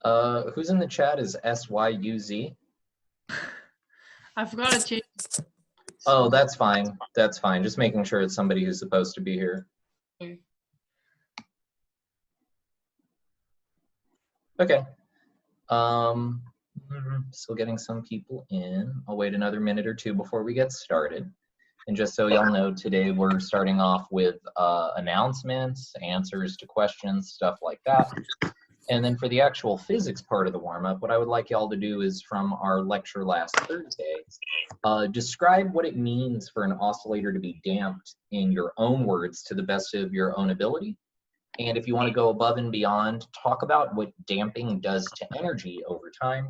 Who's in the chat is SYUZ. I forgot to change. Oh, that's fine. That's fine. Just making sure it's somebody who's supposed to be here. Okay. Still getting some people in. I'll wait another minute or two before we get started. And just so y'all know, today we're starting off with announcements, answers to questions, stuff like that. And then for the actual physics part of the warm-up, what I would like y'all to do is from our lecture last Thursday, describe what it means for an oscillator to be damped in your own words to the best of your own ability. And if you want to go above and beyond, talk about what damping does to energy over time,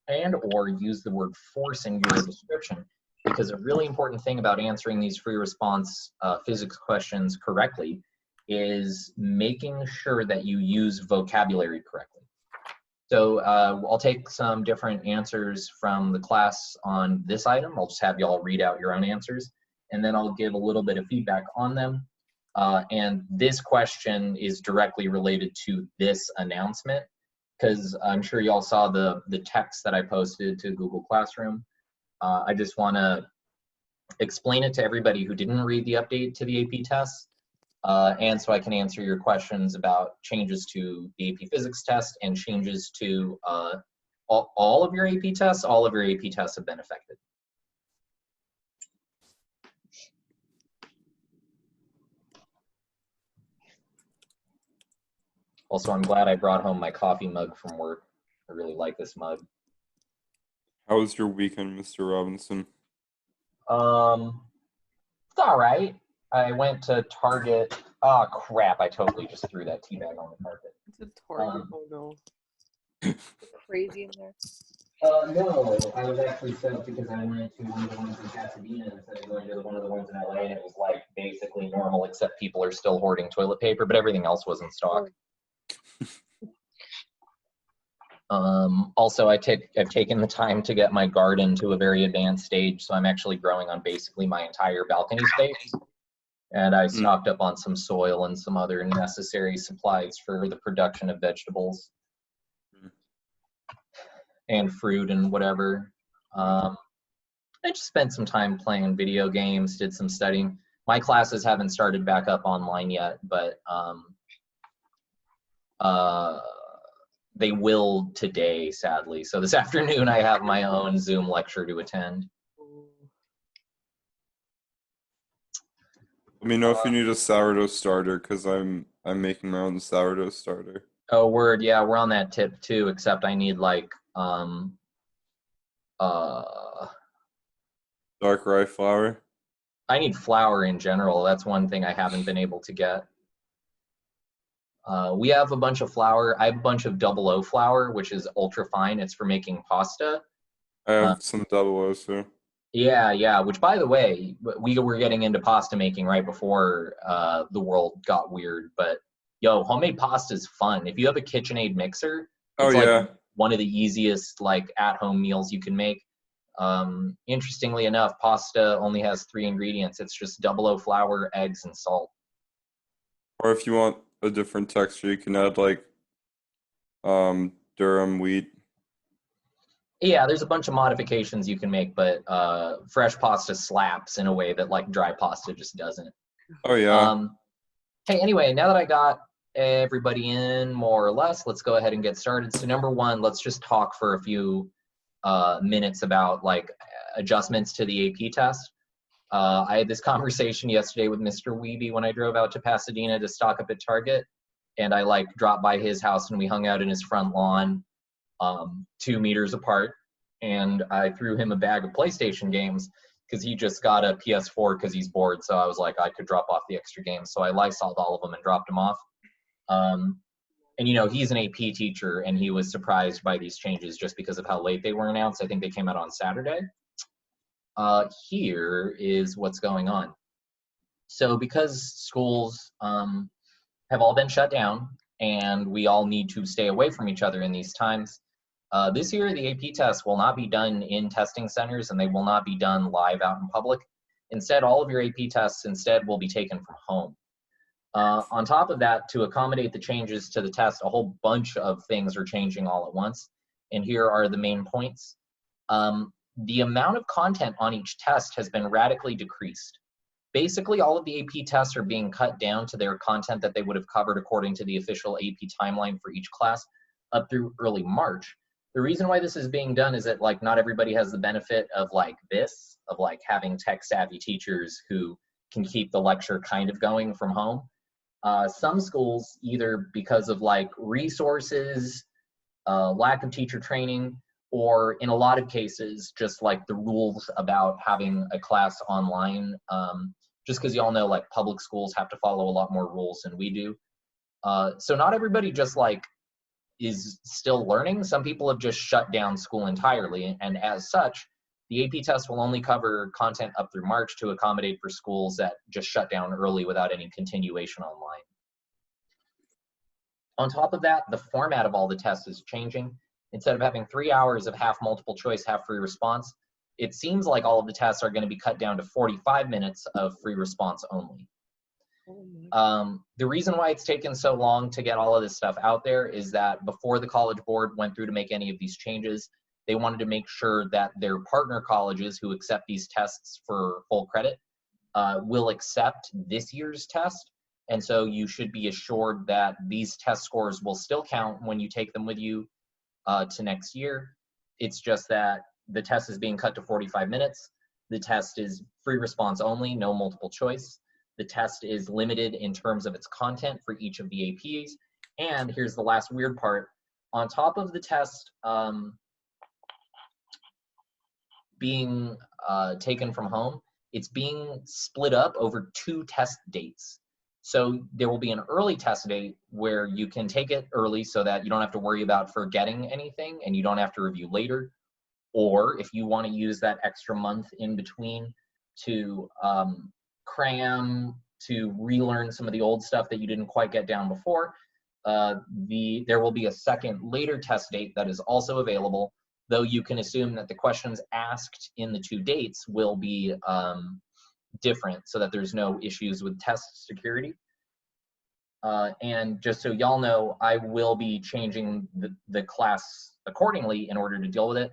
and or use the word force in your description. Because a really important thing about answering these free response physics questions correctly is making sure that you use vocabulary correctly. So I'll take some different answers from the class on this item. I'll just have y'all read out your own answers, and then I'll give a little bit of feedback on them. And this question is directly related to this announcement, because I'm sure y'all saw the text that I posted to Google Classroom. I just want to explain it to everybody who didn't read the update to the AP tests, and so I can answer your questions about changes to the AP Physics test and changes to all of your AP tests. All of your AP tests have been affected. Also, I'm glad I brought home my coffee mug from work. I really like this mug. How was your weekend, Mr. Robinson? It's all right. I went to Target. Oh crap! I totally just threw that tea bag on the carpet. It's a Target. Oh no! Crazy in there. No, I was actually stoked because I went to one of the ones in Pasadena instead of going to one of the ones in LA, and it was like basically normal, except people are still hoarding toilet paper, but everything else was in stock. Also, I've taken the time to get my garden to a very advanced stage, so I'm actually growing on basically my entire balcony space. And I stocked up on some soil and some other necessary supplies for the production of vegetables and fruit and whatever. I just spent some time playing video games, did some studying. My classes haven't started back up online yet, but they will today, sadly. So this afternoon I have my own Zoom lecture to attend. Let me know if you need a sourdough starter, because I'm making my own sourdough starter. Oh, word, yeah, we're on that tip too, except I need like Dark rye flour? I need flour in general. That's one thing I haven't been able to get. We have a bunch of flour. I have a bunch of 00 flour, which is ultra fine. It's for making pasta. I have some 00 too. Yeah, which by the way, we were getting into pasta making right before the world got weird, but yo, homemade pasta is fun. If you have a KitchenAid mixer, it's like one of the easiest like at-home meals you can make. Interestingly enough, pasta only has 3 ingredients. It's just 00 flour, eggs, and salt. Or if you want a different texture, you can add like durum wheat. Yeah, there's a bunch of modifications you can make, but fresh pasta slaps in a way that like dry pasta just doesn't. Oh yeah. Hey, anyway, now that I got everybody in more or less, let's go ahead and get started. So number one, let's just talk for a few minutes about like adjustments to the AP test. I had this conversation yesterday with Mr. Weeby when I drove out to Pasadena to stock up at Target, and I like dropped by his house and we hung out in his front lawn 2 meters apart, and I threw him a bag of PlayStation games because he just got a PS4 because he's bored. So I was like, I could drop off the extra games. So I Lysoled all of them and dropped them off. And you know, he's an AP teacher and he was surprised by these changes just because of how late they were announced. I think they came out on Saturday. Here is what's going on. So because schools have all been shut down and we all need to stay away from each other in these times, this year the AP tests will not be done in testing centers and they will not be done live out in public. Instead, all of your AP tests instead will be taken from home. On top of that, to accommodate the changes to the test, a whole bunch of things are changing all at once. And here are the main points. The amount of content on each test has been radically decreased. Basically, all of the AP tests are being cut down to their content that they would have covered according to the official AP timeline for each class up through early March. The reason why this is being done is that like not everybody has the benefit of like this, of like having tech savvy teachers who can keep the lecture kind of going from home. Some schools, either because of like resources, lack of teacher training, or in a lot of cases, just like the rules about having a class online, just because y'all know like public schools have to follow a lot more rules than we do. So not everybody just like is still learning. Some people have just shut down school entirely, and as such, the AP test will only cover content up through March to accommodate for schools that just shut down early without any continuation online. On top of that, the format of all the tests is changing. Instead of having 3 hours of half multiple choice, half free response, it seems like all of the tests are going to be cut down to 45 minutes of free response only. The reason why it's taken so long to get all of this stuff out there is that before the College Board went through to make any of these changes, they wanted to make sure that their partner colleges who accept these tests for full credit will accept this year's test. And so you should be assured that these test scores will still count when you take them with you to next year. It's just that the test is being cut to 45 minutes. The test is free response only, no multiple choice. The test is limited in terms of its content for each of the APs. And here's the last weird part. On top of the test being taken from home, it's being split up over 2 test dates. So there will be an early test date where you can take it early so that you don't have to worry about forgetting anything and you don't have to review later. Or if you want to use that extra month in between to cram, to relearn some of the old stuff that you didn't quite get down before, there will be a second later test date that is also available, though you can assume that the questions asked in the 2 dates will be different so that there's no issues with test security. And just so y'all know, I will be changing the class accordingly in order to deal with it.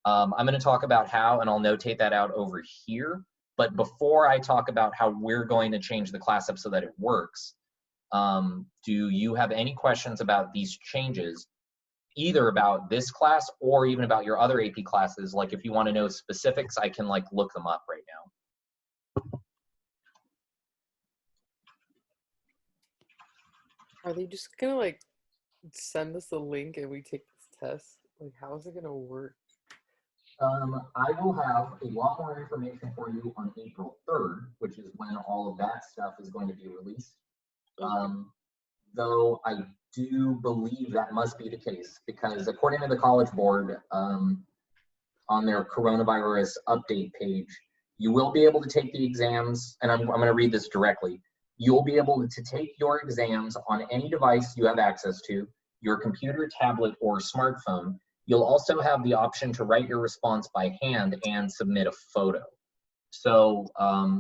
I'm going to talk about how, and I'll notate that out over here. But before I talk about how we're going to change the class up so that it works, do you have any questions about these changes, either about this class or even about your other AP classes? Like if you want to know specifics, I can like look them up right now. Are they just gonna like send us a link and we take this test? Like, how is it gonna work? I will have a lot more information for you on April 3rd, which is when all of that stuff is going to be released. Though I do believe that must be the case, because according to the College Board, on their coronavirus update page, you will be able to take the exams, and I'm going to read this directly. You'll be able to take your exams on any device you have access to, your computer, tablet, or smartphone. You'll also have the option to write your response by hand and submit a photo. So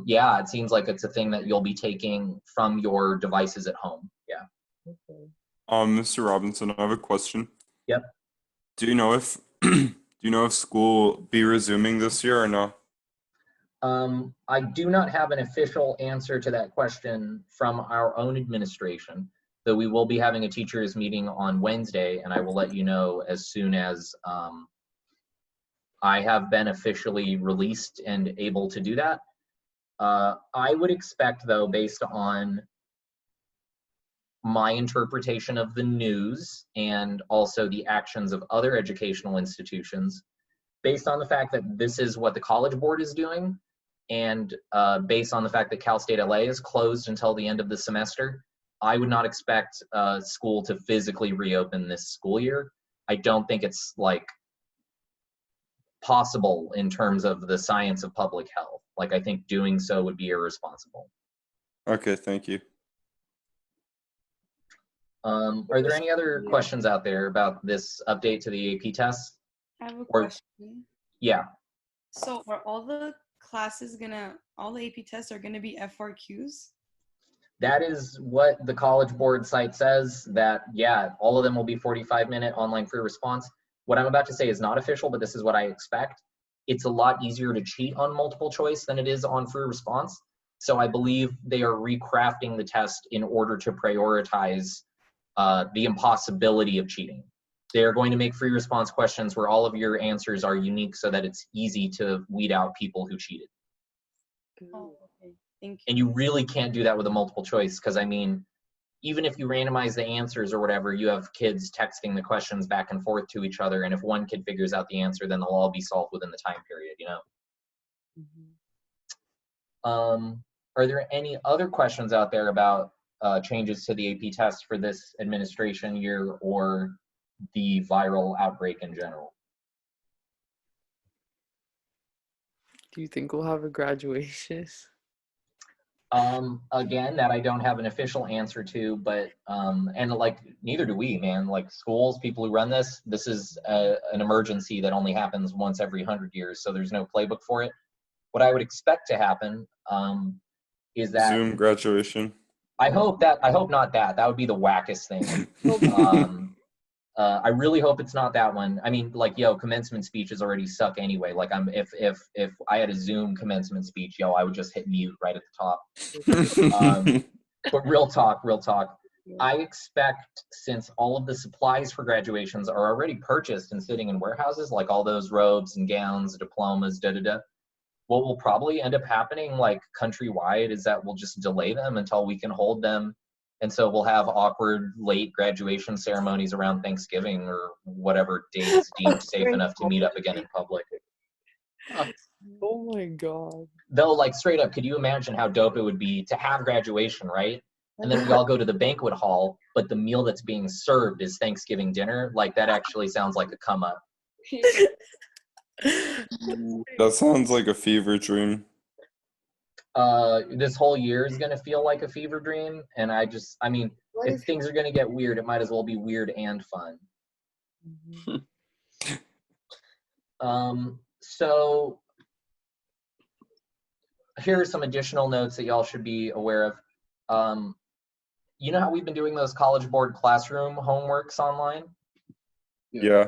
yeah, it seems like it's a thing that you'll be taking from your devices at home. Yeah. Okay. Mr. Robinson, I have a question. Yep. Do you know if school be resuming this year or no? I do not have an official answer to that question from our own administration, though we will be having a teachers meeting on Wednesday, and I will let you know as soon as I have been officially released and able to do that. I would expect, though, based on my interpretation of the news and also the actions of other educational institutions, based on the fact that this is what the College Board is doing, and based on the fact that Cal State LA is closed until the end of the semester, I would not expect school to physically reopen this school year. I don't think it's like possible in terms of the science of public health. Like, I think doing so would be irresponsible. Okay, thank you. Are there any other questions out there about this update to the AP tests? I have a Or- question. Yeah. So are all the classes all the AP tests are gonna be FRQs? that is what the College Board site says, that, yeah, all of them will be 45-minute online free response. What I'm about to say is not official, but this is what I expect. It's a lot easier to cheat on multiple choice than it is on free response. So I believe they are recrafting the test in order to prioritize the impossibility of cheating. They're going to make free response questions where all of your answers are unique so that it's easy to weed out people who cheated. Oh, okay. Thank you. And you really can't do that with a multiple choice, because I mean, even if you randomize the answers or whatever, you have kids texting the questions back and forth to each other, and if one kid figures out the answer, then they'll all be solved within the time period, you know? Are there any other questions out there about changes to the AP test for this administration year or the viral outbreak in general? Do you think we'll have a graduation? Again, that I don't have an official answer to, but and like neither do we, man. Like schools, people who run this is an emergency that only happens once every 100 years, so there's no playbook for it. What I would expect to happen is that Zoom graduation. I hope not that. That would be the wackest thing. I really hope it's not that one. I mean, like, yo, commencement speeches already suck anyway. Like, if I had a Zoom commencement speech, yo, I would just hit mute right at the top. But real talk. I expect, since all of the supplies for graduations are already purchased and sitting in warehouses, like all those robes and gowns, diplomas, what will probably end up happening, like countrywide, is that we'll just delay them until we can hold them. And so we'll have awkward late graduation ceremonies around Thanksgiving or whatever date is deemed safe enough to meet up again in public. Oh my god. Though, like, straight up, could you imagine how dope it would be to have graduation, right? And then we all go to the banquet hall, but the meal that's being served is Thanksgiving dinner? Like, that actually sounds like a come up. That sounds like a fever dream. This whole year is gonna feel like a fever dream, and I mean, if things are gonna get weird, it might as well be weird and fun. So here are some additional notes that y'all should be aware of. You know how we've been doing those College Board classroom homeworks online? Yeah.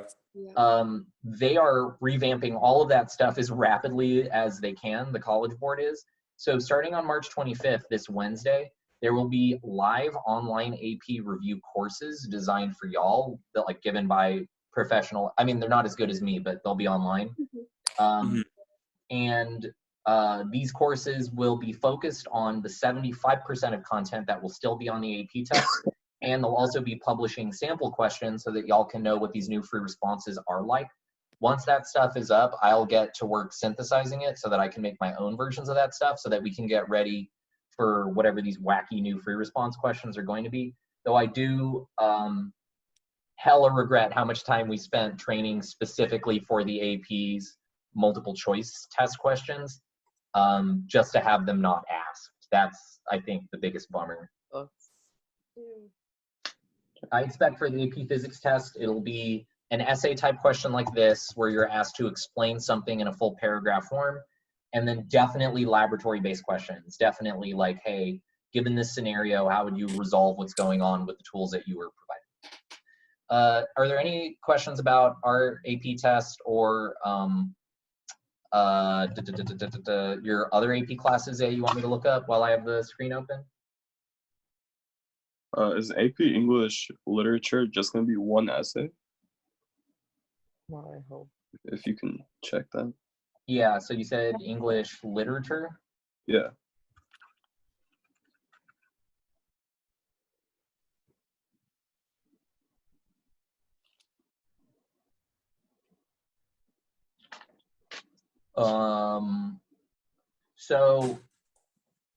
They are revamping all of that stuff as rapidly as they can, the College Board is. So starting on March 25th, this Wednesday, there will be live online AP review courses designed for y'all, that like given by professional. I mean, they're not as good as me, but they'll be online. And these courses will be focused on the 75% of content that will still be on the AP test. And they'll also be publishing sample questions so that y'all can know what these new free responses are like. Once that stuff is up, I'll get to work synthesizing it so that I can make my own versions of that stuff so that we can get ready for whatever these wacky new free response questions are going to be. Though I do hella regret how much time we spent training specifically for the AP's multiple choice test questions, just to have them not asked. That's, I think, the biggest bummer. I expect for the AP physics test, it'll be an essay type question like this, where you're asked to explain something in a full paragraph form, and then definitely laboratory based questions. Definitely like, hey, given this scenario, how would you resolve what's going on with the tools that you were providing? Are there any questions about our AP test or your other AP classes that you want me to look up while I have the screen open? Is AP English literature just going to be one essay? I hope. If you can check that. Yeah, so you said English literature? Yeah. So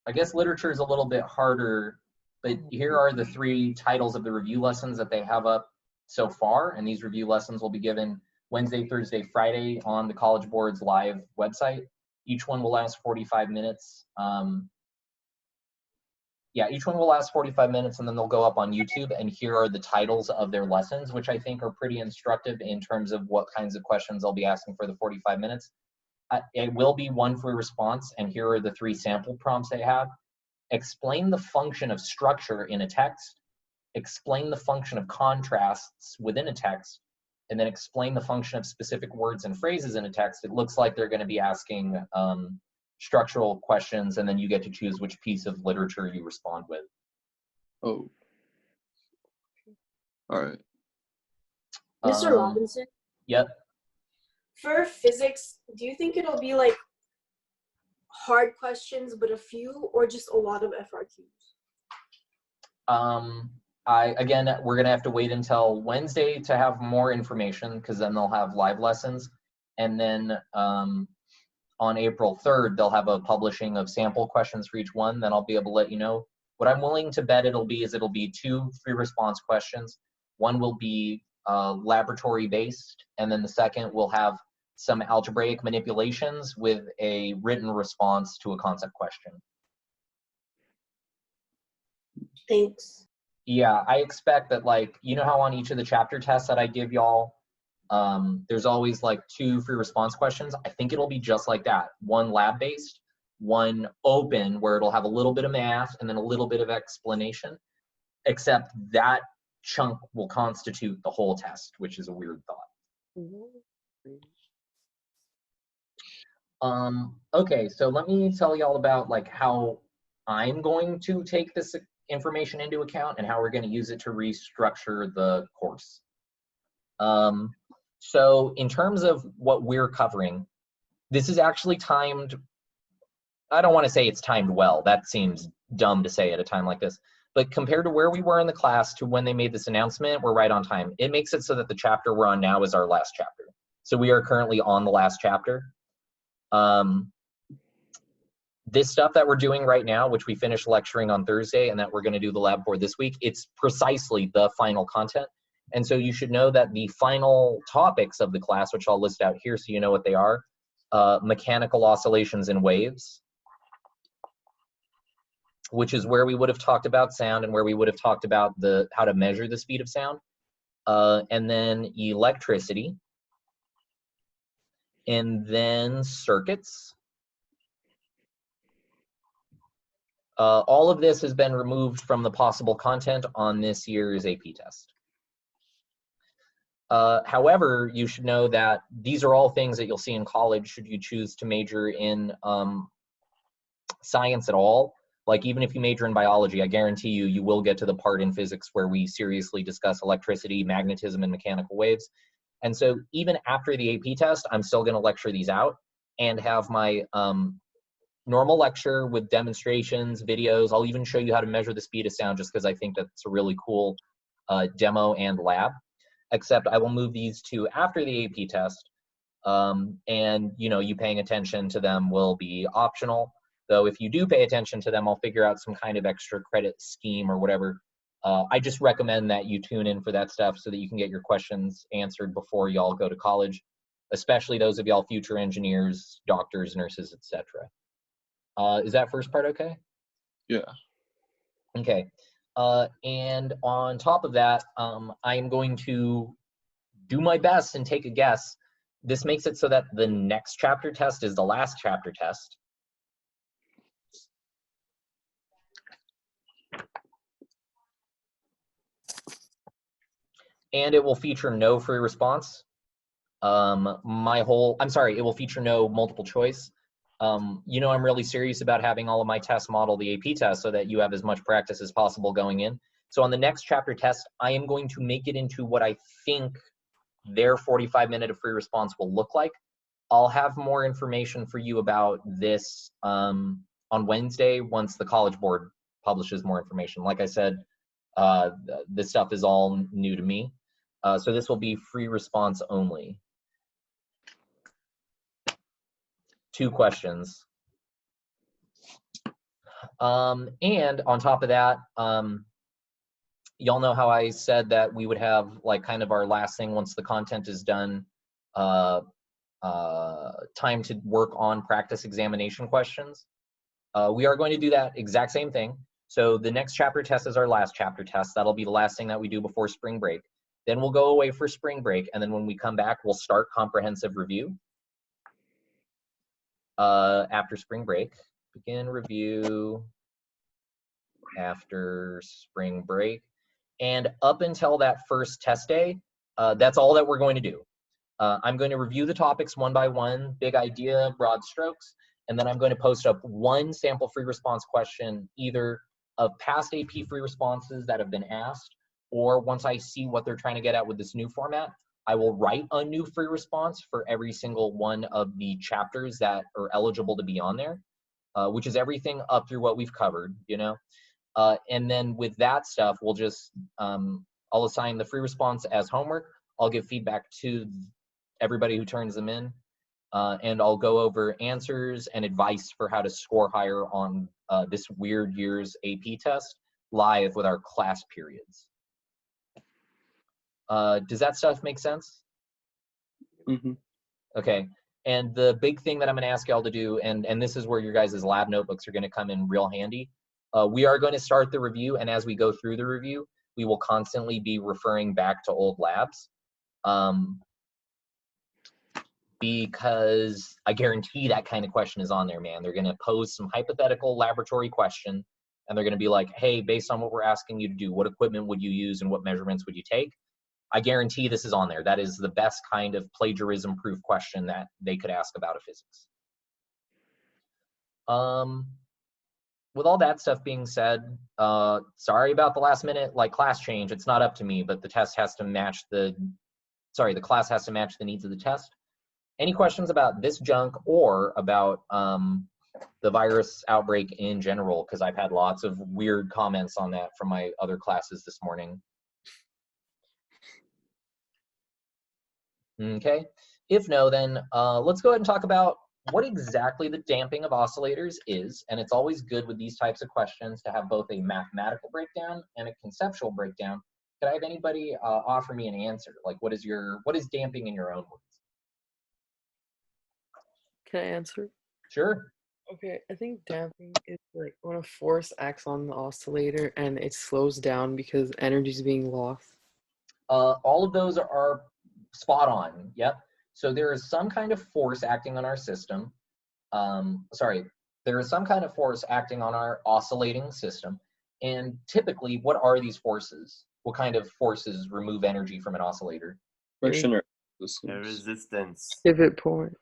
I guess literature is a little bit harder, but here are the 3 titles of the review lessons that they have up so far, and these review lessons will be given Wednesday, Thursday, Friday on the College Board's live website. Each one will last 45 minutes. Each one will last 45 minutes, and then they'll go up on YouTube, and here are the titles of their lessons, which I think are pretty instructive in terms of what kinds of questions they'll be asking for the 45 minutes. It will be one free response, and here are the 3 sample prompts they have. explain the function of structure in a text, explain the function of contrasts within a text, and then explain the function of specific words and phrases in a text. It looks like they're going to be asking structural questions, and then you get to choose which piece of literature you respond with. Oh. All right. Mr. Robinson, Yep. for physics, do you think it'll be like hard questions, but a few, or just a lot of FRQs? Again, we're going to have to wait until Wednesday to have more information, because then they'll have live lessons. And then on April 3rd, they'll have a publishing of sample questions for each one. Then I'll be able to let you know. What I'm willing to bet it'll be 2 free response questions. One will be laboratory based, and then the second will have some algebraic manipulations with a written response to a concept question. Thanks. Yeah, I expect that, like, you know how on each of the chapter tests that I give y'all, there's always like 2 free response questions. I think it'll be just like that. One lab based, one open, where it'll have a little bit of math and then a little bit of explanation, except that chunk will constitute the whole test, which is a weird thought. Okay, so let me tell y'all about like how I'm going to take this information into account and how we're going to use it to restructure the course. So in terms of what we're covering, this is actually timed. I don't want to say it's timed well. That seems dumb to say at a time like this. But compared to where we were in the class to when they made this announcement, we're right on time. It makes it so that the chapter we're on now is our last chapter. So we are currently on the last chapter. This stuff that we're doing right now, which we finished lecturing on Thursday and that we're going to do the lab for this week, it's precisely the final content. And so you should know that the final topics of the class, which I'll list out here so you know what they are, mechanical oscillations in waves, which is where we would have talked about sound and where we would have talked about how to measure the speed of sound, and then electricity, and then circuits. All of this has been removed from the possible content on this year's AP test. However, you should know that these are all things that you'll see in college should you choose to major in science at all. Like, even if you major in biology, I guarantee you, you will get to the part in physics where we seriously discuss electricity, magnetism, and mechanical waves. And so even after the AP test, I'm still going to lecture these out and have my normal lecture with demonstrations, videos. I'll even show you how to measure the speed of sound, just because I think that's a really cool demo and lab. Except I will move these to after the AP test, and you paying attention to them will be optional. Though if you do pay attention to them, I'll figure out some kind of extra credit scheme or whatever. I just recommend that you tune in for that stuff so that you can get your questions answered before y'all go to college, especially those of y'all future engineers, doctors, nurses, etc. Is that first part okay? Yeah. Okay. And on top of that, I am going to do my best and take a guess. This makes it so that the next chapter test is the last chapter test. And it will feature no free response. It will feature no multiple choice. I'm really serious about having all of my tests model the AP test so that you have as much practice as possible going in. So on the next chapter test, I am going to make it into what I think their 45-minute of free response will look like. I'll have more information for you about this on Wednesday once the College Board publishes more information. Like I said, this stuff is all new to me. So this will be free response only. 2 questions. And on top of that, y'all know how I said that we would have like kind of our last thing once the content is done, time to work on practice examination questions. We are going to do that exact same thing. So the next chapter test is our last chapter test. That'll be the last thing that we do before spring break. Then we'll go away for spring break, and then when we come back, we'll start comprehensive review. After spring break, begin review. after spring break. And up until that first test day, that's all that we're going to do. I'm going to review the topics one by one, big idea, broad strokes, and then I'm going to post up one sample free response question, either of past AP free responses that have been asked, or once I see what they're trying to get at with this new format, I will write a new free response for every single one of the chapters that are eligible to be on there, which is everything up through what we've covered, you know? And then with that stuff, we'll just, I'll assign the free response as homework. I'll give feedback to everybody who turns them in, and I'll go over answers and advice for how to score higher on this weird year's AP test live with our class periods. Does that stuff make sense? Mm-hmm. Okay. And the big thing that I'm going to ask y'all to do, and this is where your guys' lab notebooks are going to come in real handy. We are going to start the review, and as we go through the review, we will constantly be referring back to old labs. Because I guarantee that kind of question is on there, man. They're going to pose some hypothetical laboratory question, and they're going to be like, hey, based on what we're asking you to do, what equipment would you use and what measurements would you take? I guarantee this is on there. That is the best kind of plagiarism-proof question that they could ask about a physics. With all that stuff being said, sorry about the last minute class change. It's not up to me, but the test has to match the class has to match the needs of the test. Any questions about this junk or about the virus outbreak in general? Because I've had lots of weird comments on that from my other classes this morning. Okay, if no, then let's go ahead and talk about what exactly the damping of oscillators is. And it's always good with these types of questions to have both a mathematical breakdown and a conceptual breakdown. Could I have anybody offer me an answer? Like, what is damping in your own words? Can I answer? Sure. Okay, I think damping is like when a force acts on the oscillator and it slows down because energy is being lost. All of those are spot on. Yep. So there is some kind of force acting on our system. There is some kind of force acting on our oscillating system. And typically, what are these forces? What kind of forces remove energy from an oscillator? Friction or Air resistance. Pivot point.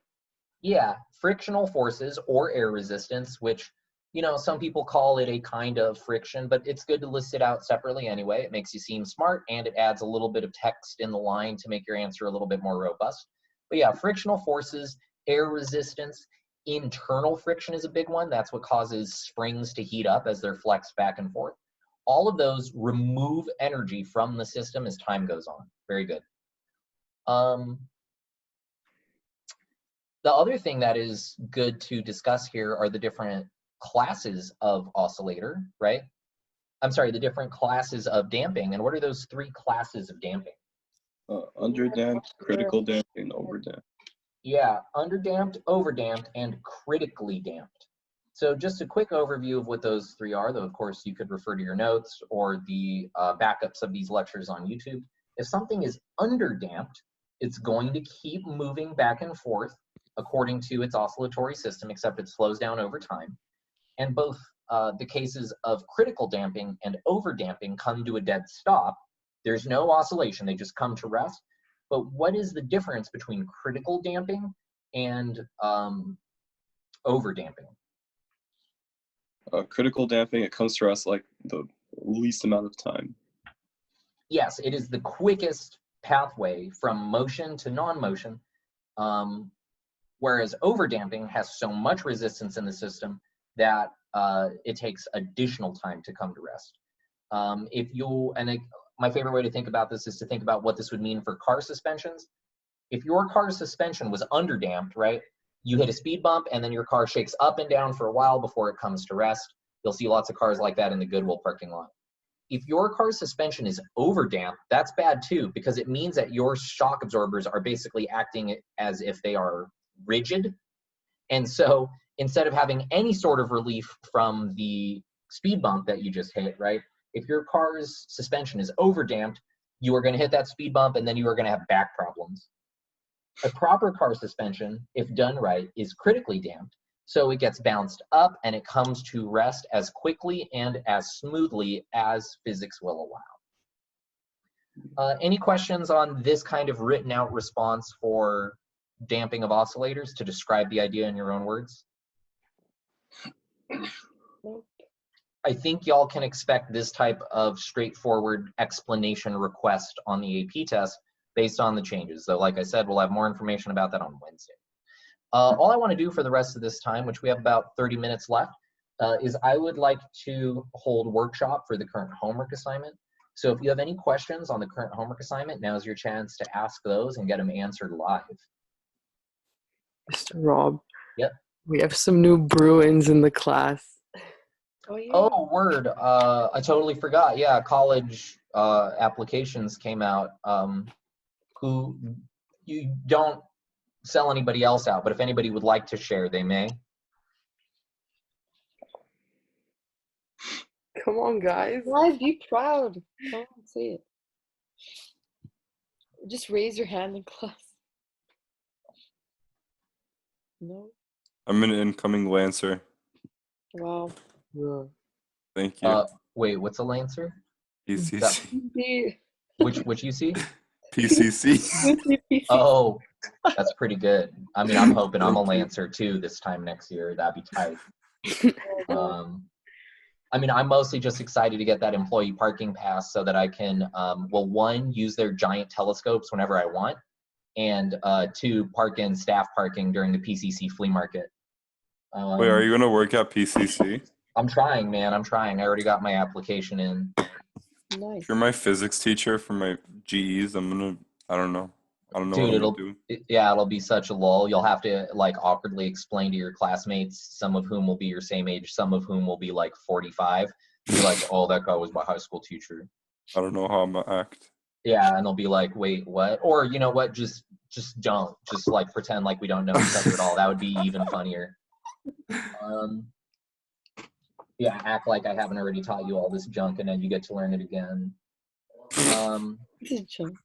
Yeah, frictional forces or air resistance, which, you know, some people call it a kind of friction, but it's good to list it out separately anyway. It makes you seem smart, and it adds a little bit of text in the line to make your answer a little bit more robust. But yeah, frictional forces, air resistance, internal friction is a big one. That's what causes springs to heat up as they're flexed back and forth. All of those remove energy from the system as time goes on. Very good. The other thing that is good to discuss here are the different classes of oscillator, right? I'm sorry, the different classes of damping. And what are those three classes of damping? Underdamped, critical damping, overdamped. Yeah, underdamped, overdamped, and critically damped. So just a quick overview of what those three are, though of course you could refer to your notes or the backups of these lectures on YouTube. If something is underdamped, it's going to keep moving back and forth according to its oscillatory system, except it slows down over time. And both the cases of critical damping and overdamping come to a dead stop. There's no oscillation, they just come to rest. But what is the difference between critical damping and overdamping? Critical damping, it comes to us like the least amount of time. Yes, it is the quickest pathway from motion to non-motion, whereas overdamping has so much resistance in the system that it takes additional time to come to rest. My favorite way to think about this is to think about what this would mean for car suspensions. If your car suspension was underdamped, right, you hit a speed bump and then your car shakes up and down for a while before it comes to rest. You'll see lots of cars like that in the Goodwill parking lot. If your car's suspension is overdamped, that's bad too, because it means that your shock absorbers are basically acting as if they are rigid. And so instead of having any sort of relief from the speed bump that you just hit, right, if your car's suspension is overdamped, you are going to hit that speed bump and then you are going to have back problems. A proper car suspension, if done right, is critically damped, So it gets bounced up and it comes to rest as quickly and as smoothly as physics will allow. Any questions on this kind of written out response for damping of oscillators to describe the idea in your own words? Nope. I think y'all can expect this type of straightforward explanation request on the AP test based on the changes. So like I said, we'll have more information about that on Wednesday. All I want to do for the rest of this time, which we have about 30 minutes left, is I would like to hold workshop for the current homework assignment. So if you have any questions on the current homework assignment, now's your chance to ask those and get them answered live. Mr. Rob. Yep. We have some new Bruins in the class. Oh yeah. Oh, word. I totally forgot. Yeah, college applications came out. Who you don't sell anybody else out, but if anybody would like to share, they may. Come on, guys. Guys, be proud. Come on, say it. Just raise your hand in class. No. I'm an incoming Lancer. Wow. Yeah. Thank you. Wait, what's a Lancer? PCC. Which UC? PCC. Oh, that's pretty good. I mean, I'm hoping I'm a Lancer too this time next year. That'd be tight. I mean, I'm mostly just excited to get that employee parking pass so that I can, well, one, use their giant telescopes whenever I want, and two, park in staff parking during the PCC flea market. Wait, are you gonna work at PCC? I'm trying, man. I'm trying. I already got my application in. Nice. If you're my physics teacher for my GEs, I don't know Dude, what I'm gonna do. Yeah, it'll be such a lull. You'll have to like awkwardly explain to your classmates, some of whom will be your same age, some of whom will be like 45. You're like, oh, that guy was my high school teacher. I don't know how I'm gonna act. Yeah, and they'll be like, wait, what? Or you know what? Just don't. Just like pretend like we don't know each other at all. That would be even funnier. Yeah, act like I haven't already taught you all this junk, and then you get to learn it again. This is junk.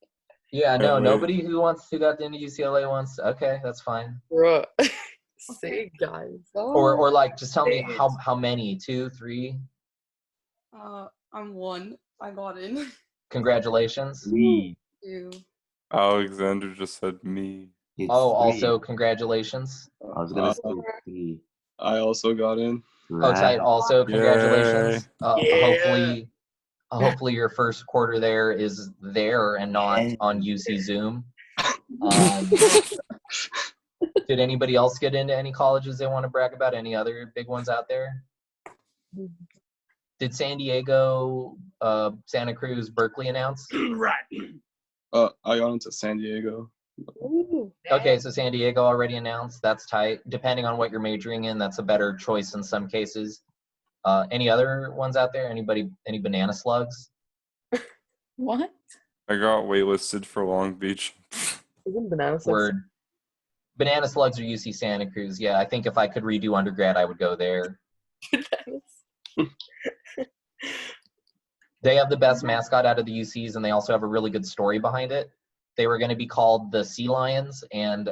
Yeah, no, Wait. nobody who got into UCLA wants. Okay, that's fine. Bruh. Say it, guys. Or like, just tell me how many? 2, 3? I'm 1. I got in. Congratulations. Me. 2. Alexander just said me. It's Oh, three. also congratulations. I was gonna say three. I also got in. Oh, tight. Also congratulations. Yay. Hopefully your first quarter there is there and not on UC Zoom. Did anybody else get into any colleges they want to brag about? Any other big ones out there? Did San Diego, Santa Cruz, Berkeley announce? Right. I got into San Diego. Ooh. Okay, so San Diego already announced. That's tight. Depending on what you're majoring in, that's a better choice in some cases. Any other ones out there? Any banana slugs? What? I got waitlisted for Long Beach. Isn't banana slugs? Word. Banana slugs are UC Santa Cruz. Yeah, I think if I could redo undergrad, I would go there. They have the best mascot out of the UCs, and they also have a really good story behind it. They were going to be called the Sea Lions, and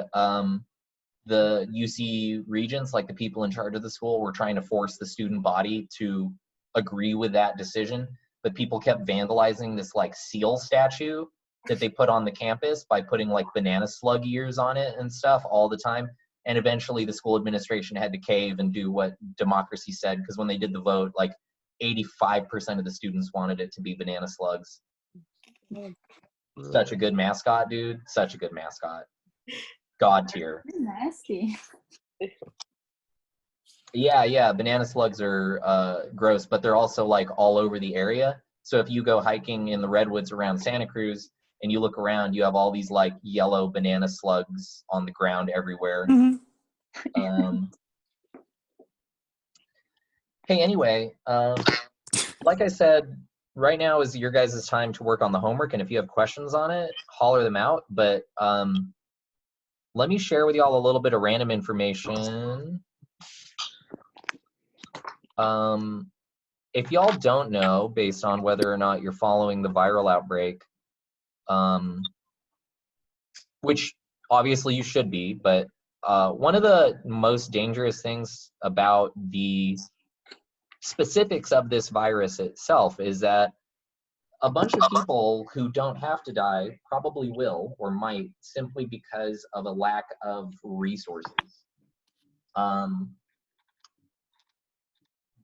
the UC regents, like the people in charge of the school, were trying to force the student body to agree with that decision. But people kept vandalizing this like seal statue that they put on the campus by putting like banana slug ears on it and stuff all the time. And eventually the school administration had to cave and do what democracy said, because when they did the vote, like 85% of the students wanted it to be banana slugs. Such a good mascot, dude. Such a good mascot. God tier. Nasty. Yeah. Banana slugs are gross, but they're also like all over the area. So if you go hiking in the redwoods around Santa Cruz and you look around, you have all these like yellow banana slugs on the ground everywhere. Hey, anyway, like I said, right now is your guys' time to work on the homework, and if you have questions on it, holler them out. But let me share with y'all a little bit of random information. If y'all don't know, based on whether or not you're following the viral outbreak, which obviously you should be, but one of the most dangerous things about the specifics of this virus itself is that a bunch of people who don't have to die probably will or might simply because of a lack of resources.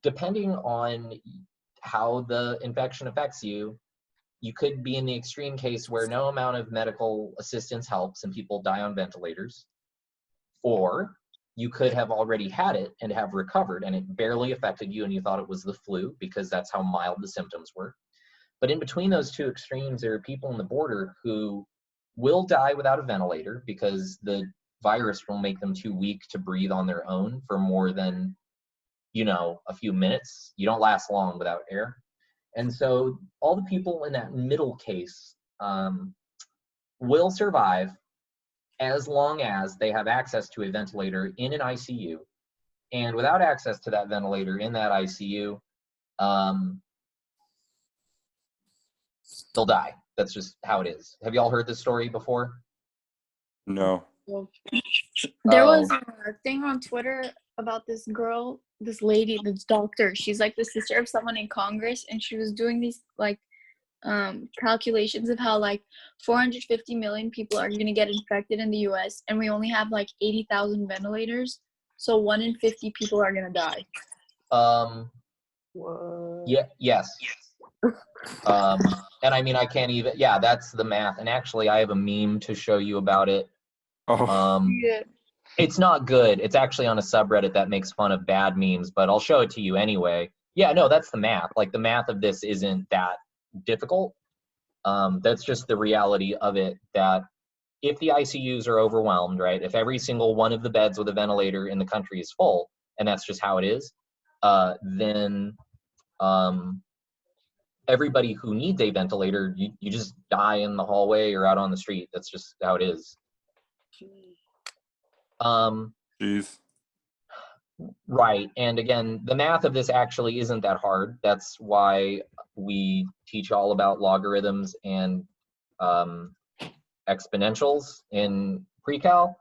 Depending on how the infection affects you, you could be in the extreme case where no amount of medical assistance helps and people die on ventilators, or you could have already had it and have recovered and it barely affected you and you thought it was the flu because that's how mild the symptoms were. But in between those two extremes, there are people on the border who will die without a ventilator because the virus will make them too weak to breathe on their own for more than, a few minutes. You don't last long without air. And so all the people in that middle case will survive as long as they have access to a ventilator in an ICU. And without access to that ventilator in that ICU, they'll die. That's just how it is. Have you all heard this story before? No. There Oh. was a thing on Twitter about this girl, this lady, this doctor. She's like the sister of someone in Congress, and she was doing these calculations of how 450 million people are going to get infected in the US, and we only have 80,000 ventilators, so 1 in 50 people are going to die. What? Yeah, yes. And I mean, I can't even, yeah, that's the math. And actually, I have a meme to show you about it. Oh. Yeah. It's not good. It's actually on a subreddit that makes fun of bad memes, but I'll show it to you anyway. Yeah, no, that's the math. The math of this isn't that difficult. That's just the reality of it, that if the ICUs are overwhelmed, right, if every single one of the beds with a ventilator in the country is full, and that's just how it is, then everybody who needs a ventilator, you just die in the hallway or out on the street. That's just how it is. Jeez. Right. And again, the math of this actually isn't that hard. That's why we teach all about logarithms and exponentials in pre-cal.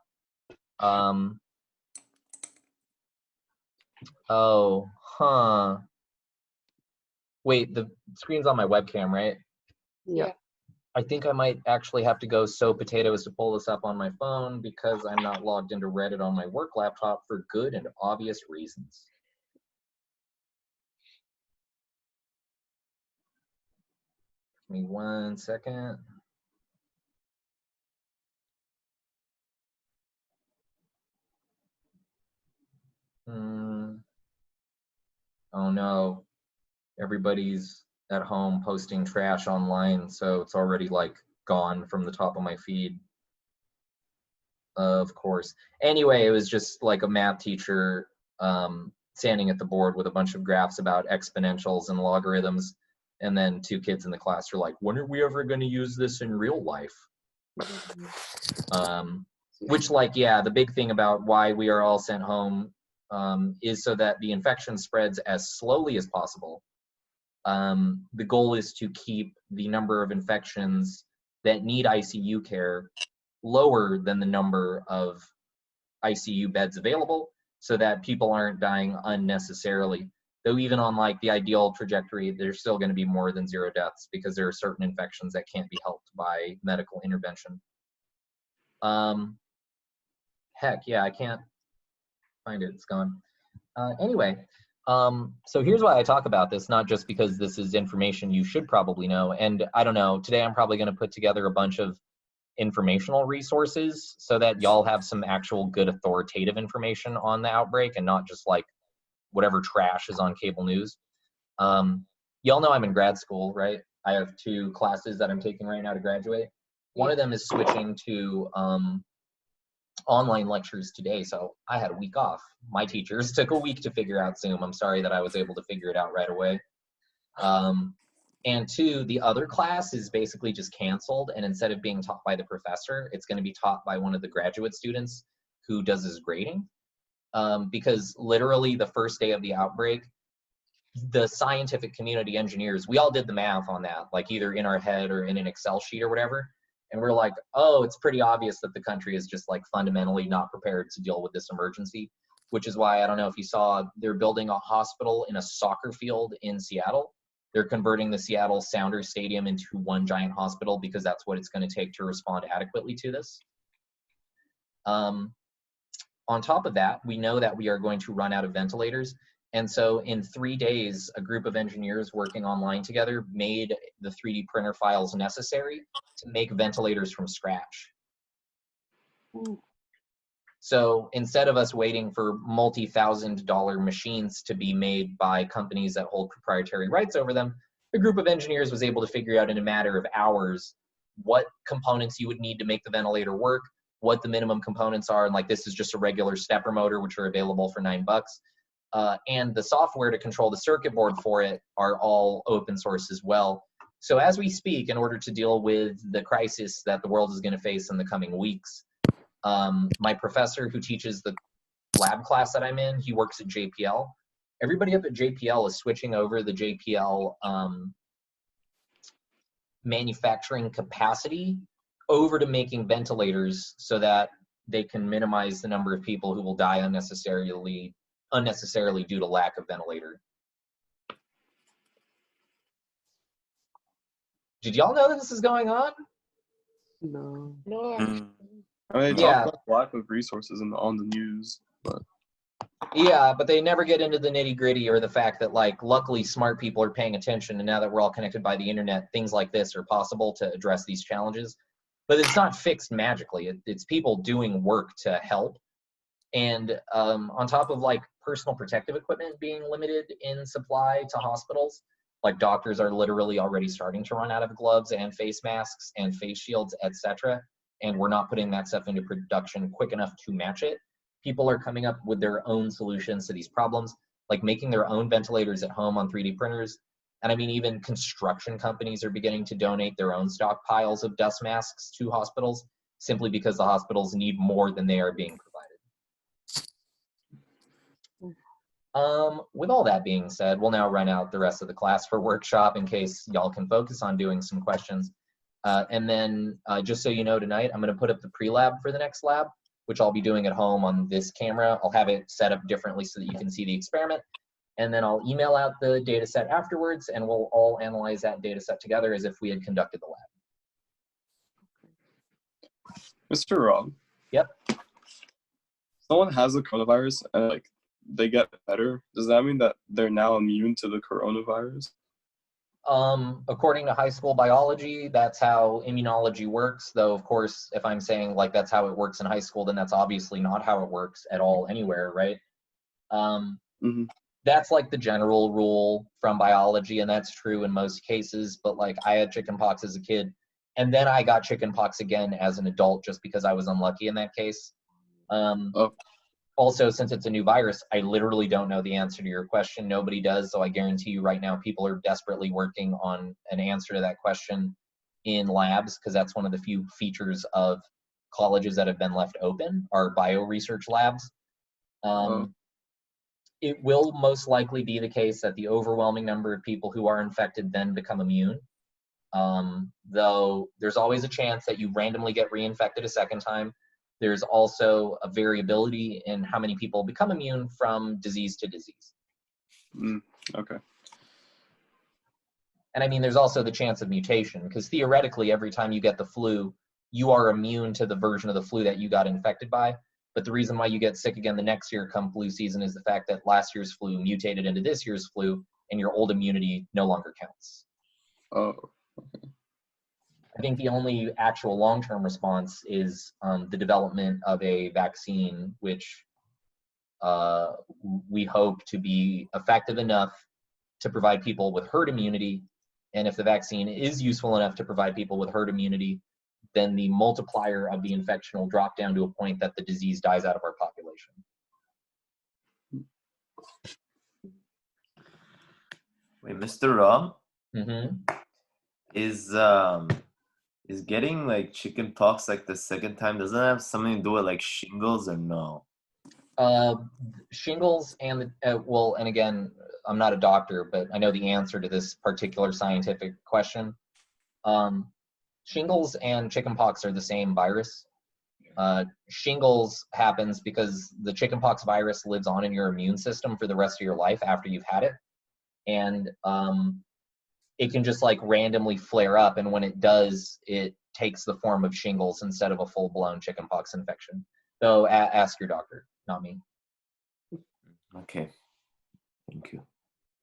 Wait, the screen's on my webcam, right? Yeah. I think I might actually have to go sew potatoes to pull this up on my phone because I'm not logged into Reddit on my work laptop for good and obvious reasons. Give me 1 second. Oh no, everybody's at home posting trash online, so it's already gone from the top of my feed. Of course. Anyway, it was just a math teacher standing at the board with a bunch of graphs about exponentials and logarithms, and then 2 kids in the class are like, when are we ever going to use this in real life? Which yeah, the big thing about why we are all sent home is so that the infection spreads as slowly as possible. The goal is to keep the number of infections that need ICU care lower than the number of ICU beds available so that people aren't dying unnecessarily. Though even on the ideal trajectory, there's still going to be more than 0 deaths because there are certain infections that can't be helped by medical intervention. Heck, yeah, I can't find it. It's gone. Anyway, so here's why I talk about this, not just because this is information you should probably know. And I don't know, today I'm probably going to put together a bunch of informational resources so that y'all have some actual good authoritative information on the outbreak and not just whatever trash is on cable news. Y'all know I'm in grad school, right? I have 2 classes that I'm taking right now to graduate. One of them is switching to online lectures today, so I had a week off. My teachers took a week to figure out Zoom. I'm sorry that I was able to figure it out right away. And 2, the other class is basically just canceled, and instead of being taught by the professor, it's going to be taught by one of the graduate students who does his grading. Because literally the first day of the outbreak, the scientific community engineers, we all did the math on that, either in our head or in an Excel sheet or whatever. And we're like, oh, it's pretty obvious that the country is just like fundamentally not prepared to deal with this emergency, which is why, I don't know if you saw, they're building a hospital in a soccer field in Seattle. They're converting the Seattle Sounders Stadium into one giant hospital because that's what it's going to take to respond adequately to this. On top of that, we know that we are going to run out of ventilators. And so in 3 days, a group of engineers working online together made the 3D printer files necessary to make ventilators from scratch. So instead of us waiting for multi-$1,000 machines to be made by companies that hold proprietary rights over them, a group of engineers was able to figure out in a matter of hours what components you would need to make the ventilator work, what the minimum components are, and like this is just a regular stepper motor, which are available for $9. And the software to control the circuit board for it are all open source as well. So as we speak, in order to deal with the crisis that the world is going to face in the coming weeks, my professor who teaches the lab class that I'm in, he works at JPL. Everybody up at JPL is switching over the JPL manufacturing capacity over to making ventilators so that they can minimize the number of people who will die unnecessarily due to lack of ventilator. Did y'all know that this is going on? No. No. I mean, they Yeah. talk about lack of resources on the news, but Yeah, but they never get into the nitty gritty or the fact that, like, luckily smart people are paying attention, and now that we're all connected by the internet, things like this are possible to address these challenges. But it's not fixed magically. It's people doing work to help. And on top of like personal protective equipment being limited in supply to hospitals, like doctors are literally already starting to run out of gloves and face masks and face shields, etc. And we're not putting that stuff into production quick enough to match it. People are coming up with their own solutions to these problems, like making their own ventilators at home on 3D printers. And I mean, even construction companies are beginning to donate their own stockpiles of dust masks to hospitals simply because the hospitals need more than they are being provided. With all that being said, we'll now run out the rest of the class for workshop in case y'all can focus on doing some questions. And then just so you know, tonight, I'm gonna put up the pre-lab for the next lab, which I'll be doing at home on this camera. I'll have it set up differently so that you can see the experiment. And then I'll email out the data set afterwards, and we'll all analyze that data set together as if we had conducted the lab. Mr. Rob. Yep. Someone has the coronavirus and like they get better. Does that mean that they're now immune to the coronavirus? According to high school biology, that's how immunology works. Though, of course, if I'm saying like that's how it works in high school, then that's obviously not how it works at all anywhere, right? That's like the general rule from biology, and that's true in most cases. But like I had chickenpox as a kid, and then I got chickenpox again as an adult just because I was unlucky in that case. Also, since it's a new virus, I literally don't know the answer to your question. Nobody does, so I guarantee you right now people are desperately working on an answer to that question in labs, because that's one of the few features of colleges that have been left open, are bio research labs. It will most likely be the case that the overwhelming number of people who are infected then become immune. Though there's always a chance that you randomly get reinfected a second time. There's also a variability in how many people become immune from disease to disease. Okay. And I mean, there's also the chance of mutation, because theoretically, every time you get the flu, you are immune to the version of the flu that you got infected by. But the reason why you get sick again the next year come flu season is the fact that last year's flu mutated into this year's flu, and your old immunity no longer counts. Oh. I think the only actual long-term response is the development of a vaccine, which we hope to be effective enough to provide people with herd immunity. And if the vaccine is useful enough to provide people with herd immunity, then the multiplier of the infection will drop down to a point that the disease dies out of our population. Wait, Mr. Ram, Mm-hmm. is getting like chicken pox like the second time, doesn't that have something to do with like shingles or no? Shingles and well, and again, I'm not a doctor, but I know the answer to this particular scientific question. Shingles and chickenpox are the same virus. Shingles happens because the chickenpox virus lives on in your immune system for the rest of your life after you've had it. And it can just like randomly flare up. And when it does, it takes the form of shingles instead of a full-blown chickenpox infection. So ask your doctor, not me. Okay. Thank you.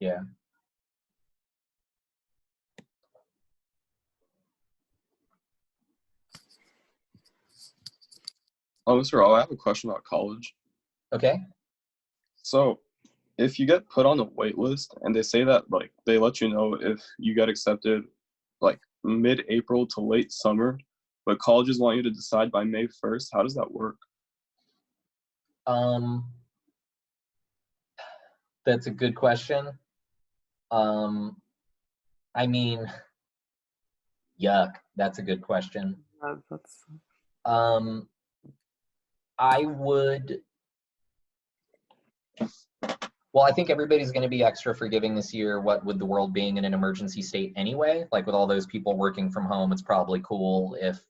Yeah. Oh, Mr. O, I have a question about college. Okay. So, if you get put on a wait list and they say that like they let you know if you get accepted like mid-April to late summer, but colleges want you to decide by May 1st, how does that work? That's a good question. I mean, yuck, that's a good question. That's I would, well, I think everybody's going to be extra forgiving this year, what with the world being in an emergency state anyway. Like with all those people working from home, it's probably cool if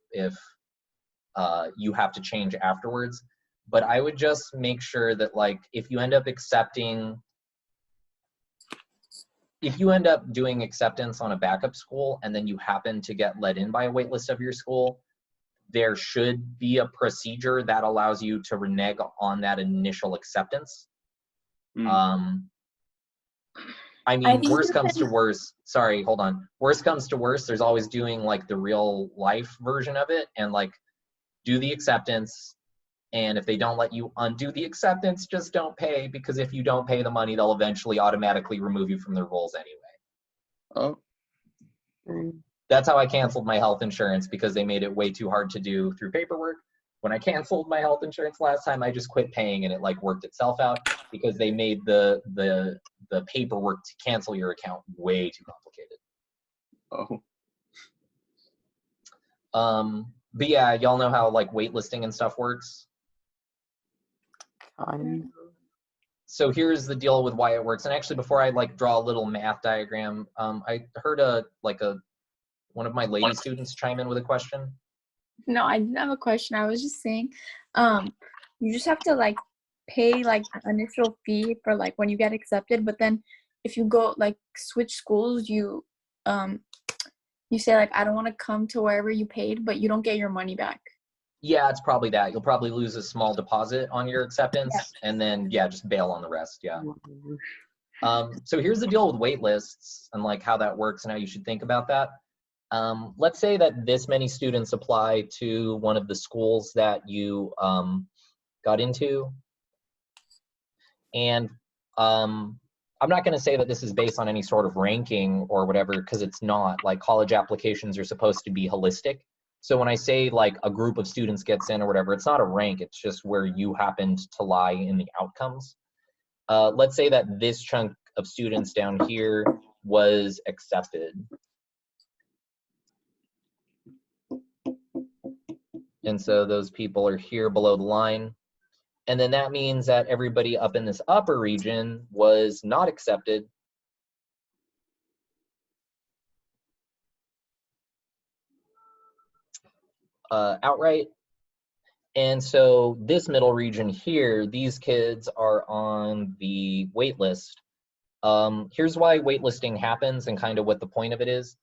you have to change afterwards. But I would just make sure that like if you end up doing acceptance on a backup school and then you happen to get let in by a wait list of your school, there should be a procedure that allows you to renege on that initial acceptance. I mean, worst comes to worst, sorry, hold on. Worst comes to worst, there's always doing like the real life version of it and like do the acceptance. And if they don't let you undo the acceptance, just don't pay, because if you don't pay the money, they'll eventually automatically remove you from their roles anyway. Oh. That's how I canceled my health insurance, because they made it way too hard to do through paperwork. When I canceled my health insurance last time, I just quit paying and it like worked itself out, because they made the paperwork to cancel your account way too complicated. Oh. But yeah, y'all know how like waitlisting and stuff works. So here's the deal with why it works. And actually, before I like draw a little math diagram, I heard one of my lady students chime in with a question. No, I didn't have a question. I was just saying, you just have to like pay like an initial fee for like when you get accepted, but then if you go like switch schools, you say like I don't want to come to wherever you paid, but you don't get your money back. Yeah, it's probably that. You'll probably lose a small deposit on your acceptance, and then yeah, just bail on the rest. Yeah. So here's the deal with wait lists and like how that works and how you should think about that. Let's say that this many students apply to one of the schools that you got into, and I'm not going to say that this is based on any sort of ranking or whatever, because it's not. Like college applications are supposed to be holistic. So when I say like a group of students gets in or whatever, it's not a rank, it's just where you happened to lie in the outcomes. Let's say that this chunk of students down here was accepted. And so those people are here below the line. And then that means that everybody up in this upper region was not accepted. Outright. And so this middle region here, these kids are on the wait list. Here's why waitlisting happens and kind of what the point of it is.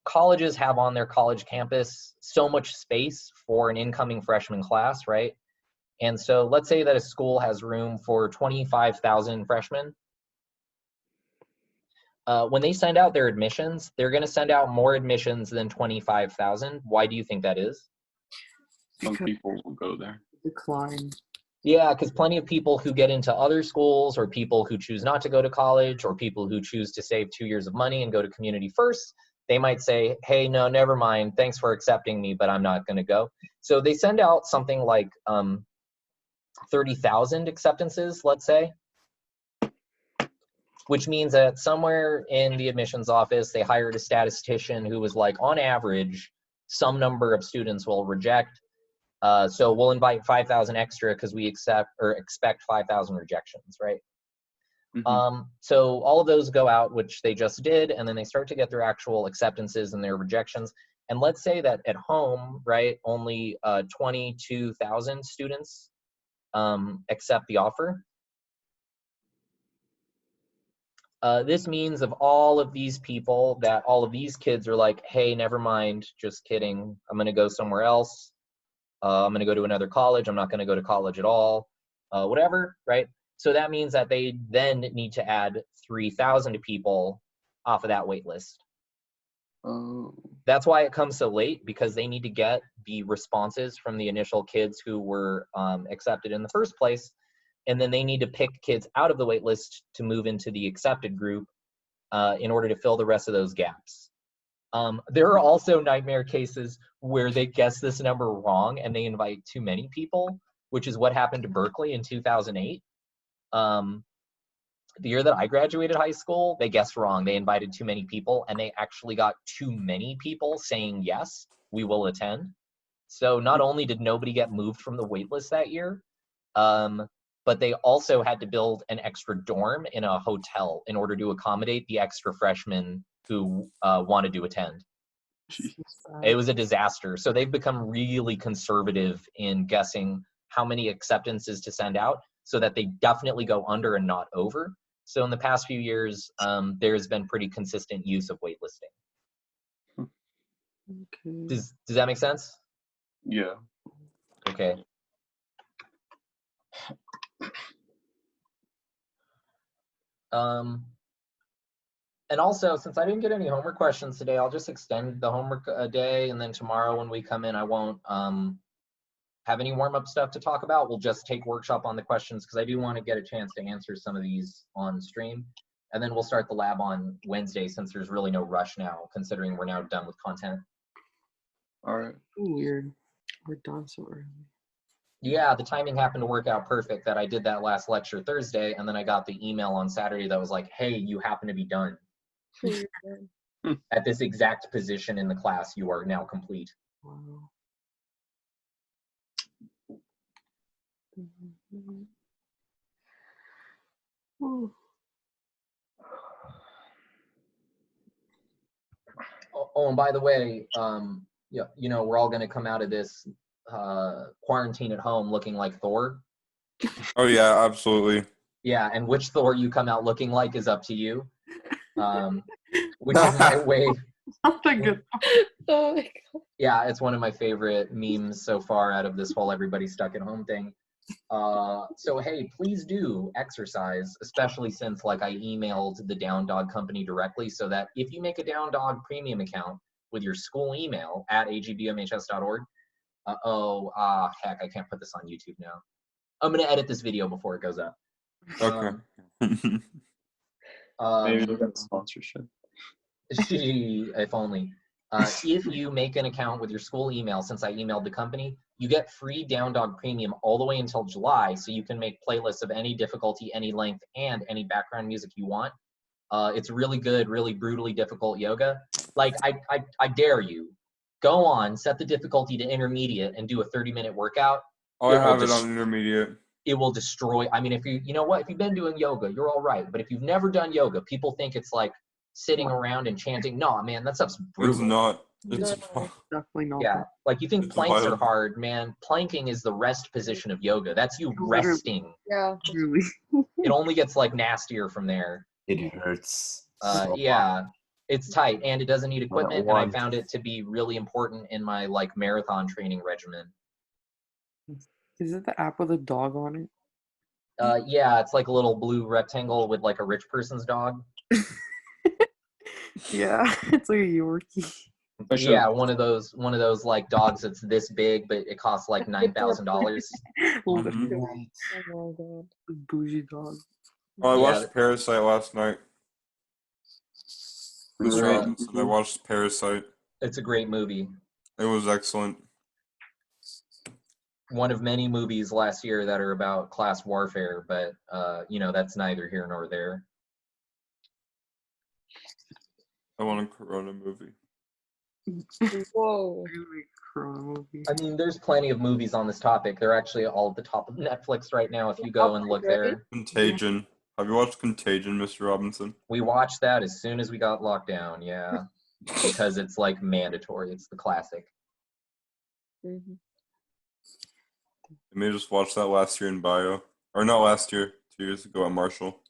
Colleges have on their college campus so much space for an incoming freshman class, right? And so let's say that a school has room for 25,000 freshmen. When they send out their admissions, they're going to send out more admissions than 25,000. Why do you think that is? Some people will go there. Decline. Yeah, because plenty of people who get into other schools, or people who choose not to go to college, or people who choose to save 2 years of money and go to community first, they might say, hey, no, never mind. Thanks for accepting me, but I'm not going to go. So they send out something like 30,000 acceptances, let's say, which means that somewhere in the admissions office, they hired a statistician who was like, on average, some number of students will reject. So we'll invite 5,000 extra because we expect 5,000 rejections, right? So all of those go out, which they just did, and then they start to get their actual acceptances and their rejections. And let's say that at home, right, only 22,000 students accept the offer. This means of all of these people that all of these kids are like, hey, never mind, just kidding. I'm going to go somewhere else. I'm going to go to another college. I'm not going to go to college at all. Whatever, right? So that means that they then need to add 3,000 people off of that wait list. Oh. That's why it comes so late, because they need to get the responses from the initial kids who were accepted in the first place. And then they need to pick kids out of the wait list to move into the accepted group in order to fill the rest of those gaps. There are also nightmare cases where they guess this number wrong and they invite too many people, which is what happened to Berkeley in 2008. The year that I graduated high school, they guessed wrong. They invited too many people, and they actually got too many people saying, yes, we will attend. So not only did nobody get moved from the wait list that year, but they also had to build an extra dorm in a hotel in order to accommodate the extra freshmen who wanted to attend. It was a disaster. So they've become really conservative in guessing how many acceptances to send out so that they definitely go under and not over. So in the past few years, there's been pretty consistent use of waitlisting. Okay. Does that make sense? Yeah. Okay. And also, since I didn't get any homework questions today, I'll just extend the homework a day, and then tomorrow when we come in, I won't have any warm-up stuff to talk about. We'll just take workshop on the questions, because I do want to get a chance to answer some of these on stream. And then we'll start the lab on Wednesday, since there's really no rush now, considering we're now done with content. All right. Weird. We're done so early. Yeah, the timing happened to work out perfect that I did that last lecture Thursday, and then I got the email on Saturday that was like, hey, you happen to be done. At this exact position in the class, you are now complete. Wow. Oh, and by the way, you know, we're all going to come out of this quarantine at home looking like Thor. Oh yeah, absolutely. Yeah, and which Thor you come out looking like is up to you. Which is my way. Oh my god. Oh my god. Yeah, it's one of my favorite memes so far out of this whole everybody stuck at home thing. So hey, please do exercise, especially since like I emailed the Down Dog company directly, so that if you make a Down Dog premium account with your school email at agbmhs.org, heck, I can't put this on YouTube now. I'm gonna edit this video before it goes up. Okay. Maybe we'll get a sponsorship. If only. If you make an account with your school email, since I emailed the company, you get free Down Dog Premium all the way until July, so you can make playlists of any difficulty, any length, and any background music you want. It's really good, really brutally difficult yoga. Like, I dare you, go on, set the difficulty to intermediate, and do a 30-minute workout. Oh, I have it on intermediate. It will destroy. I mean, if you know what, if you've been doing yoga, you're all right. But if you've never done yoga, people think it's like sitting around and chanting. No, man, that stuff's brutal. It's not. It's Definitely not. Yeah, like you think It's planks are wild. hard, man. Planking is the rest position of yoga. That's you Literally. resting. Yeah. Really. It only gets like nastier from there. It hurts. So Yeah, it's tight and it doesn't need equipment. And I one. found it to be really important in my like marathon training regimen. Is it the app with a dog on it? Yeah, it's like a little blue rectangle with like a rich person's dog. Yeah, it's like a Yorkie. Yeah, one of those like dogs that's this big, but it costs like $9,000. Literally. Right. Oh my god. Bougie dog. Oh, I Yeah. watched Parasite last night. With Right. Sweetens, and I watched Parasite. It's a great movie. It was excellent. One of many movies last year that are about class warfare, but you know, that's neither here nor there. I want a Corona movie. Whoa. Really Corona movie. I mean, there's plenty of movies on this topic. They're actually all at the top of Netflix right now if you go and look there. Contagion. Have you watched Contagion, Mr. Robinson? We watched that as soon as we got locked down, yeah. Because it's like mandatory. It's the classic. Mm-hmm. I may just watch that last year in bio. Or not last year, 2 years ago at Marshall.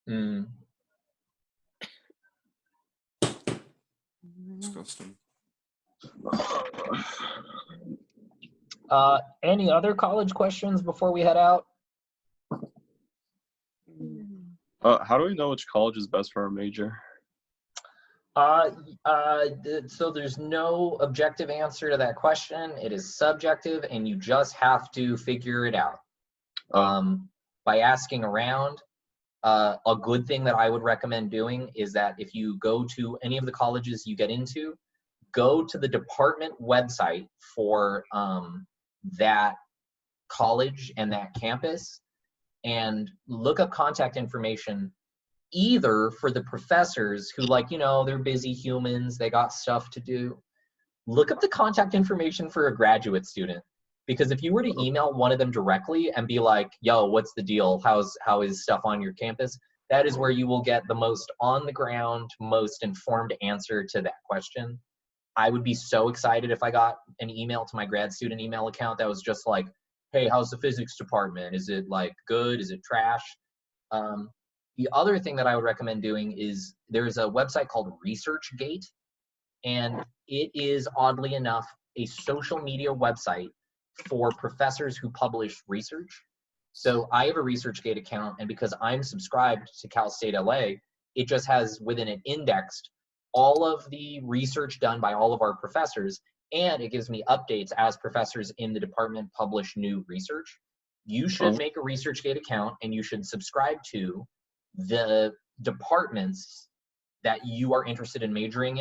Mm. Disgusting. Any other college questions before we head out? How do we know which college is best for our major? So there's no objective answer to that question. It is subjective, and you just have to figure it out by asking around. A good thing that I would recommend doing is that if you go to any of the colleges you get into, go to the department website for that college and that campus and look up contact information, either for the professors who, like, you know, they're busy humans, they got stuff to do. Look up the contact information for a graduate student, because if you were to email one of them directly and be like, yo, what's the deal? How is stuff on your campus? That is where you will get the most on the ground, most informed answer to that question. I would be so excited if I got an email to my grad student email account that was just like, hey, how's the physics department? Is it like good? Is it trash? The other thing that I would recommend doing is there's a website called ResearchGate, and it is, oddly enough, a social media website for professors who publish research. So I have a ResearchGate account, and because I'm subscribed to Cal State LA, it just has within it indexed all of the research done by all of our professors, and it gives me updates as professors in the department publish new research. You should make a ResearchGate account, and you should subscribe to the departments that you are interested in majoring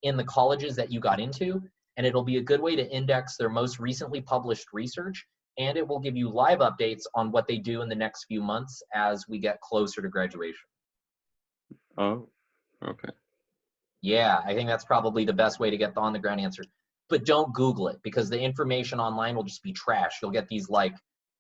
in the colleges that you got into, and it'll be a good way to index their most recently published research, and it will give you live updates on what they do in the next few months as we get closer to graduation. Oh, okay. Yeah, I think that's probably the best way to get the on-the-ground answer. But don't Google it, because the information online will just be trash. You'll get these like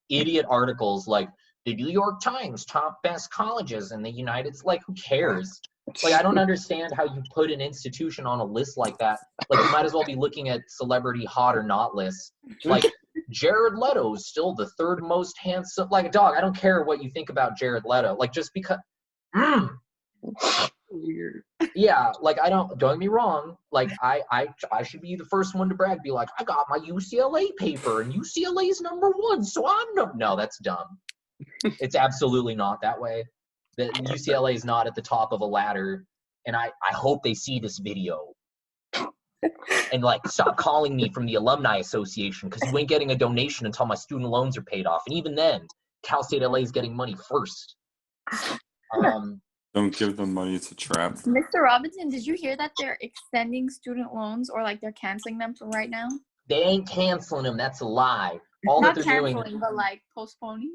idiot articles like the New York Times top best colleges in the United States. Like, who cares? Like, I don't understand how you put an institution on a list like that. Like, you might as well be looking at celebrity hot or not lists. Like, Jared Leto is still the third most handsome. Like, dog, I don't care what you think about Jared Leto. Like, just because. Weird. Yeah, like, don't get me wrong. Like, I should be the first one to brag, be like, I got my UCLA paper and UCLA's #1, so I'm no, that's dumb. It's absolutely not that way. The UCLA is not at the top of a ladder, and I hope they see this video and like stop calling me from the alumni association, because you ain't getting a donation until my student loans are paid off, and even then, Cal State LA is getting money first. Don't give them money, it's a trap. Mr. Robinson, did you hear that they're extending student loans, or like they're canceling them for right now? They ain't canceling them. That's a lie. All Not that they're canceling, doing, but like postponing.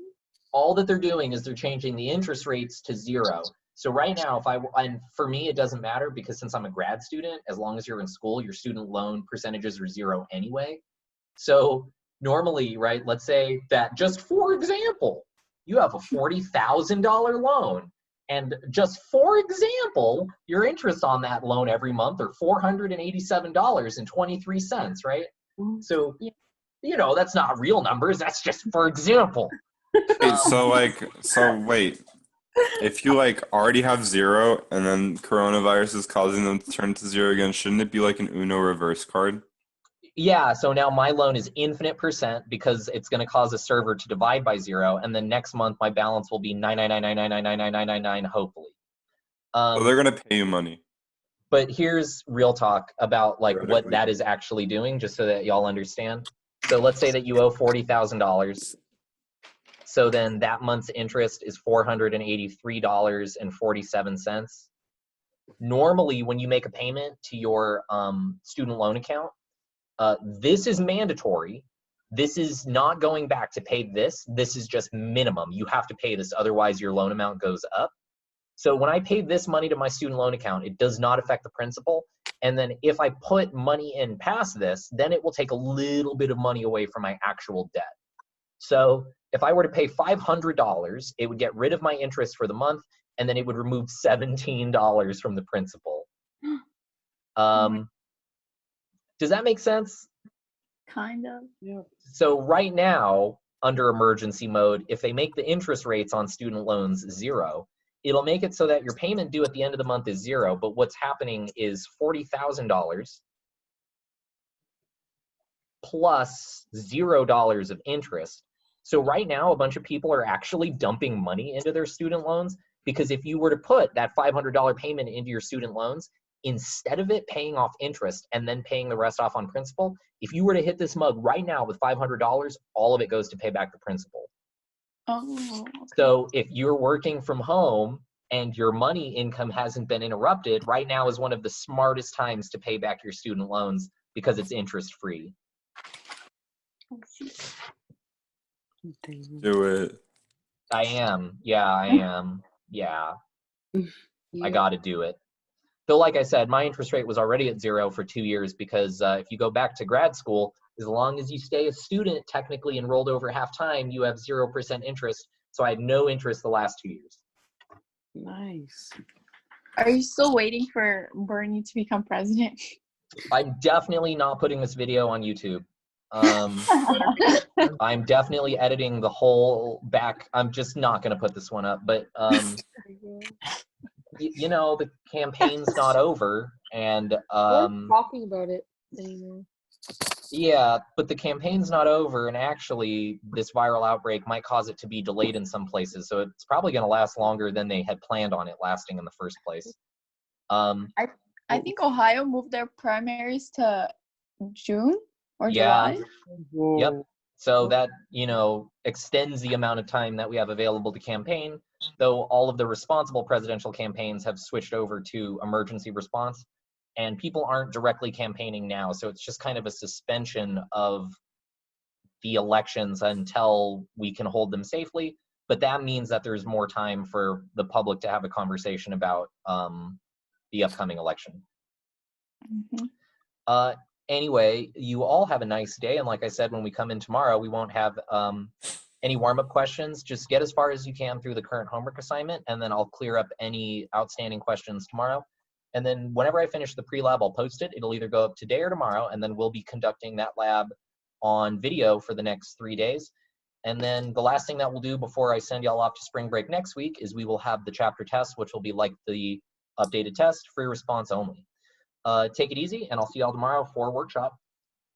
all that they're doing is they're changing the interest rates to 0. So right now, and for me, it doesn't matter, because since I'm a grad student, as long as you're in school, your student loan percentages are 0 anyway. So normally, right, let's say that, just for example, you have a $40,000 loan, and just for example, your interest on that loan every month are $487.23, right? So, you know, that's not real numbers. That's just for example. Wait, so wait. If you like already have 0 and then coronavirus is causing them to turn to 0 again, shouldn't it be like an Uno reverse card? Yeah, so now my loan is infinite percent, because it's going to cause a server to divide by 0, and then next month my balance will be 99999999999, hopefully. So they're gonna pay you money. But here's real talk about like what that is actually doing, just so that y'all understand. So let's say that you owe $40,000. So then that month's interest is $483.47. Normally, when you make a payment to your student loan account, this is mandatory. This is not going back to pay this. This is just minimum. You have to pay this, otherwise your loan amount goes up. So when I pay this money to my student loan account, it does not affect the principal. And then if I put money in past this, then it will take a little bit of money away from my actual debt. So if I were to pay $500, it would get rid of my interest for the month, and then it would remove $17 from the principal. Does that make sense? Kind of. Yeah. So right now, under emergency mode, if they make the interest rates on student loans 0, it'll make it so that your payment due at the end of the month is 0, but what's happening is $40,000 plus $0 of interest. So right now, a bunch of people are actually dumping money into their student loans, because if you were to put that $500 payment into your student loans, instead of it paying off interest and then paying the rest off on principal, if you were to hit this mug right now with $500, all of it goes to pay back the principal. Oh. Okay. So if you're working from home and your money income hasn't been interrupted, right now is one of the smartest times to pay back your student loans because it's interest free. Do it. I am. Yeah, I am. Yeah, I got to do it. Though, like I said, my interest rate was already at 0 for 2 years, because if you go back to grad school, as long as you stay a student technically enrolled over half time, you have 0% interest. So I had no interest the last 2 years. Nice. Are you still waiting for Bernie to become president? I'm definitely not putting this video on YouTube. I'm definitely editing the whole back. I'm just not going to put this one up. But, you know, the campaign's not over. And We're talking about it anymore. yeah, but the campaign's not over. And actually, this viral outbreak might cause it to be delayed in some places. So it's probably going to last longer than they had planned on it lasting in the first place. I think Ohio moved their primaries to June or Yeah. July. Yep. So that, you know, extends the amount of time that we have available to campaign, though all of the responsible presidential campaigns have switched over to emergency response, and people aren't directly campaigning now. So it's just kind of a suspension of the elections until we can hold them safely. But that means that there's more time for the public to have a conversation about the upcoming election. Mm-hmm. Anyway, you all have a nice day. And like I said, when we come in tomorrow, we won't have any warm-up questions. Just get as far as you can through the current homework assignment, and then I'll clear up any outstanding questions tomorrow. And then whenever I finish the pre-lab, I'll post it. It'll either go up today or tomorrow, and then we'll be conducting that lab on video for the next 3 days. And then the last thing that we'll do before I send y'all off to spring break next week is we will have the chapter test, which will be like the updated test, free response only. Take it easy, and I'll see y'all tomorrow for workshop.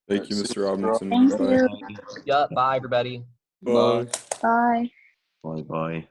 Thank you, Mr. Robinson. Thank Bye. you. Yeah, bye, everybody. Bye. Bye. Bye bye.